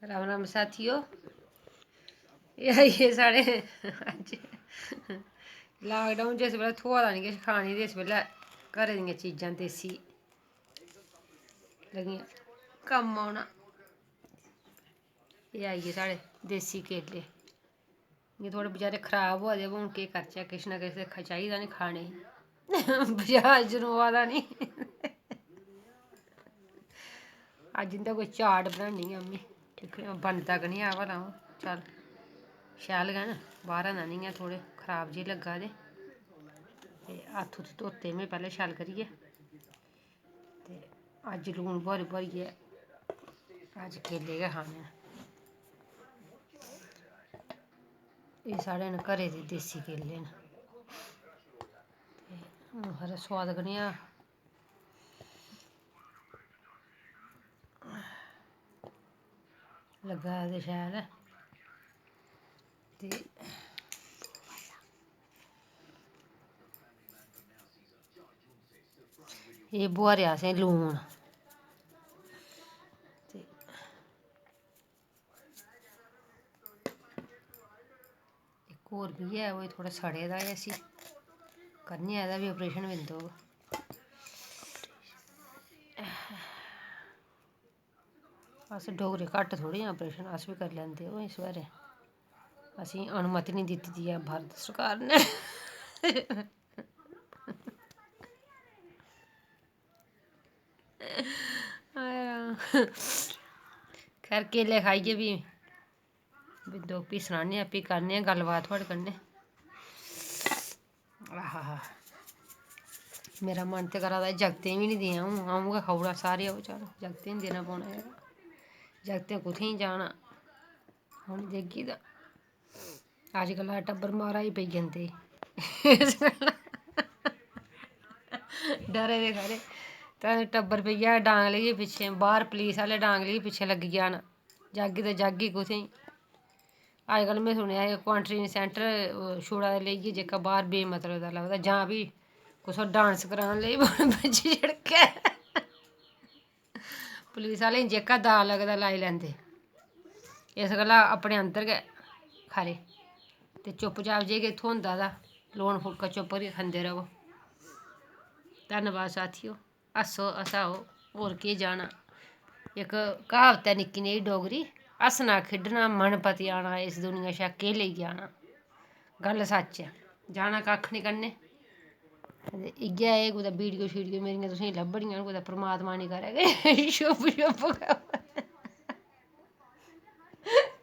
राम राम साथियो, एह् आई गे साढ़े अज्ज लाकडाउन च इस बेल्लै थ्होआ दा निं किश खाने गी, इस बेल्लै घरै दियां चीजां देसी लगियां कम्म औना। एह् आई गे साढ़े देसी केले, इ'यां थोह्ड़े बचैरे खराब होआ दे, हून केह् करचै, किश ना किश ते चाहिदा निं खाने गी, बजाज जनोआ दा निं। अज्ज इं'दा कोई चाट बनानी आं में, दिक्खने आं बनदा कनेहा भला ओह्। चल शैल गै न, बाह्रा दा निं ऐ, थोह्ड़े खराब जेह् लग्गा दे। ते हत्थ हुत्थ धोते में पैह्लें शैल करियै, ते अज्ज लून भोआरी भोआरियै अज्ज केले गै खाने न। एह् साढ़े न घरै दे देसी केले न, ते हून खरै सोआद कनेहा लग्गा दा ते शैल ऐ। ते एह् बोहारेआ असें लून, ते इक होर बी ऐ, ओह् थोह्ड़ा सड़े दा ऐ, इसी करने आं एह्दा बी ऑपरेशन बिंदो। अस डोगरे घट्ट थोह्ड़े आं ऑपरेशन, अस बी करी लैंदे ओह् इस बारी असेंगी अनुमति निं दित्ती दी ऐ भारत सरकार ने। खैर केले खाइयै भी बिंदो फ्ही सनाने आं, फ्ही करने आं गल्ल बात थुआढ़े कन्नै। आहा हा मेरा मन ते करा दा जागतें गी बी निं देआं, अ'ऊं गै खाई ओड़ां सारे, ओह् चल जागतें गी देना पौना ऐ, जागतें कुत्थें जाना, अ'ऊं निं देगी तां अज्जकल दा टब्बर मारा गी पेई जंदे डरे दे खरे, टब्बर पेई जा डांग लेइयै पिच्छें, बाह्र पुलीस आह्ले डांग लेइयै पिच्छें लग्गी जान, जाह्गी ते जाह्गी कुत्थें। अज्जकल में सुनेआ क्वारंटीन सैंटर छुड़ा दे लेइयै, जेह्का बाह्र बेमतलब दा लभदा, जां फ्ही कुसै डांस करान लेई बिच्च शिड़कै। पुलीस आह्लें जेह्का दाऽ लगदा लाई लैंदे, इस गल्ला अपने अंदर गै खरे, ते चुप्प चाप जे किश थ्होंदा तां लून फुलका चुप्प करियै खंदे रवो। धन्नबाद साथियो, हस्सो हसाओ, होर केह् जाना। इक क्हावत ऐ निक्की नेही डोगरी, हस्सना खेढना मन पतेआना, इस दुनिया शा केह् लेई जाना। गल्ल सच्च ऐ, जाना कक्ख निं कन्नै, ते इ'यै एह् कुदै वीडियो शीडियो मेरियां तुसेंगी लब्भनियां न कुदै, परमात्मा निं करै कि शुभ शुभ गै।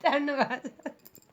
धन्नबाद।